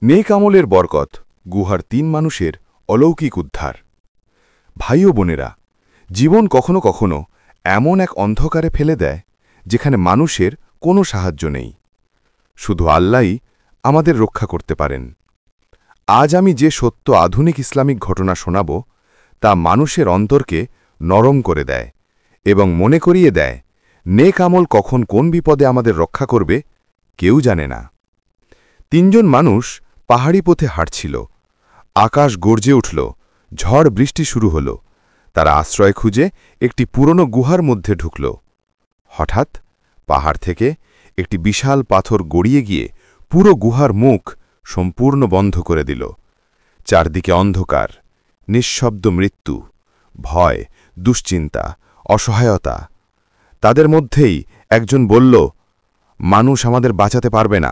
নেক আমলের বরকত, গুহার ৩ মানুষের অলৌকিক উদ্ধার। ভাই ও বোনেরা, জীবন কখনো কখনো এমন এক অন্ধকারে ফেলে দেয় যেখানে মানুষের কোনো সাহায্য নেই। শুধু আল্লাহই আমাদের রক্ষা করতে পারেন। আজ আমি যে সত্য আধুনিক ইসলামিক ঘটনা শোনাব তা মানুষের অন্তরকে নরম করে দেয় এবং মনে করিয়ে দেয় নেক আমল কখন কোন বিপদে আমাদের রক্ষা করবে কেউ জানে না। ৩ জন মানুষ পাহাড়ি পথে হাঁটছিল। আকাশ গর্জে উঠল, ঝড় বৃষ্টি শুরু হল। তারা আশ্রয় খুঁজে একটি পুরনো গুহার মধ্যে ঢুকল। হঠাৎ পাহাড় থেকে একটি বিশাল পাথর গড়িয়ে গিয়ে পুরো গুহার মুখ সম্পূর্ণ বন্ধ করে দিল। চারদিকে অন্ধকার, নিঃশব্দ মৃত্যু, ভয়, দুশ্চিন্তা, অসহায়তা। তাদের মধ্যেই একজন বলল, মানুষ আমাদের বাঁচাতে পারবে না,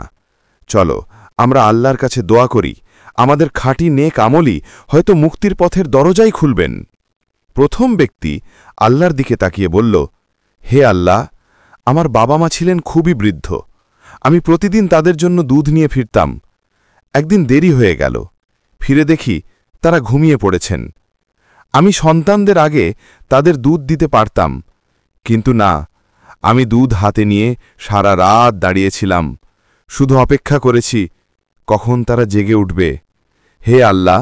চলো আমরা আল্লাহর কাছে দোয়া করি, আমাদের খাঁটি নেক আমলই হয়তো মুক্তির পথের দরজাই খুলবেন। প্রথম ব্যক্তি আল্লাহর দিকে তাকিয়ে বলল, হে আল্লাহ, আমার বাবা মা ছিলেন খুবই বৃদ্ধ। আমি প্রতিদিন তাদের জন্য দুধ নিয়ে ফিরতাম। একদিন দেরি হয়ে গেল, ফিরে দেখি তারা ঘুমিয়ে পড়েছেন। আমি সন্তানদের আগে তাদের দুধ দিতে পারতাম, কিন্তু না, আমি দুধ হাতে নিয়ে সারা রাত দাঁড়িয়েছিলাম, শুধু অপেক্ষা করেছি কখন তারা জেগে উঠবে। হে আল্লাহ,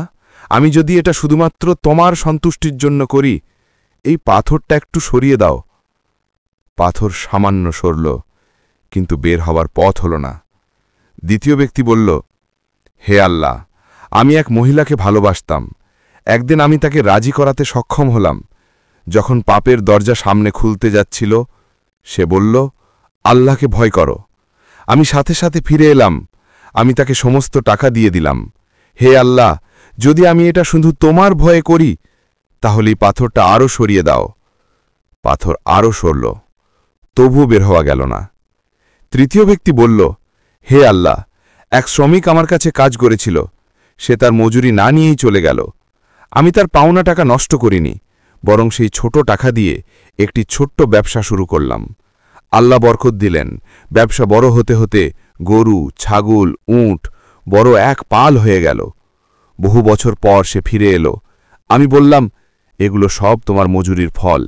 আমি যদি এটা শুধুমাত্র তোমার সন্তুষ্টির জন্য করি, এই পাথরটা একটু সরিয়ে দাও। পাথর সামান্য সরল, কিন্তু বের হওয়ার পথ হল না। দ্বিতীয় ব্যক্তি বলল, হে আল্লাহ, আমি এক মহিলাকে ভালোবাসতাম। একদিন আমি তাকে রাজি করাতে সক্ষম হলাম। যখন পাপের দরজা সামনে খুলতে যাচ্ছিল, সে বলল, আল্লাহকে ভয় করো। আমি সাথে সাথে ফিরে এলাম। আমি তাকে সমস্ত টাকা দিয়ে দিলাম। হে আল্লাহ, যদি আমি এটা শুধু তোমার ভয়ে করি, তাহলে এই পাথরটা আরও সরিয়ে দাও। পাথর আরও সরল, তবুও বের হওয়া গেল না। তৃতীয় ব্যক্তি বলল, হে আল্লাহ, এক শ্রমিক আমার কাছে কাজ করেছিল, সে তার মজুরি না নিয়েই চলে গেল। আমি তার পাওনা টাকা নষ্ট করিনি, বরং সেই ছোট টাকা দিয়ে একটি ছোট্ট ব্যবসা শুরু করলাম। আল্লাহ বরকত দিলেন। ব্যবসা বড় হতে হতে গরু, ছাগল, উট বড় এক পাল হয়ে গেল। বহু বছর পর সে ফিরে এলো। আমি বললাম, এগুলো সব তোমার মজুরির ফল।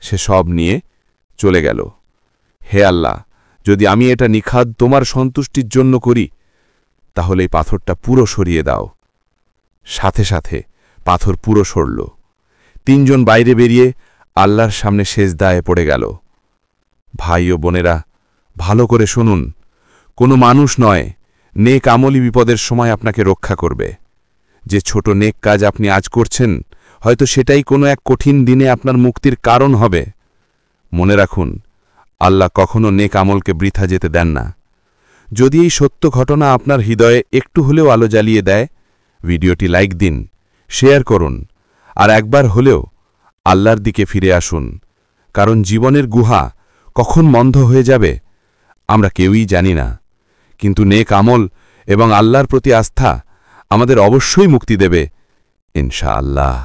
সে সব নিয়ে চলে গেল। হে আল্লাহ, যদি আমি এটা নিখাদ তোমার সন্তুষ্টির জন্য করি, তাহলে এই পাথরটা পুরো সরিয়ে দাও। সাথে সাথে পাথর পুরো সরল। ৩ জন বাইরে বেরিয়ে আল্লাহর সামনে সেজদায় পড়ে গেল। ভাই ও বোনেরা, ভালো করে শুনুন, কোনো মানুষ নয়, নেক আমলি বিপদের সময় আপনাকে রক্ষা করবে। যে ছোট নেক কাজ আপনি আজ করছেন, হয়তো সেটাই কোনো এক কঠিন দিনে আপনার মুক্তির কারণ হবে। মনে রাখুন, আল্লাহ কখনো নেক আমলকে বৃথা যেতে দেন না। যদি এই সত্য ঘটনা আপনার হৃদয়ে একটু হলেও আলো জ্বালিয়ে দেয়, ভিডিওটি লাইক দিন, শেয়ার করুন, আর একবার হলেও আল্লাহর দিকে ফিরে আসুন। কারণ জীবনের গুহা কখন বন্ধ হয়ে যাবে আমরা কেউই জানি না, কিন্তু নেক আমল এবং আল্লাহর প্রতি আস্থা আমাদের অবশ্যই মুক্তি দেবে, ইনশাআল্লাহ।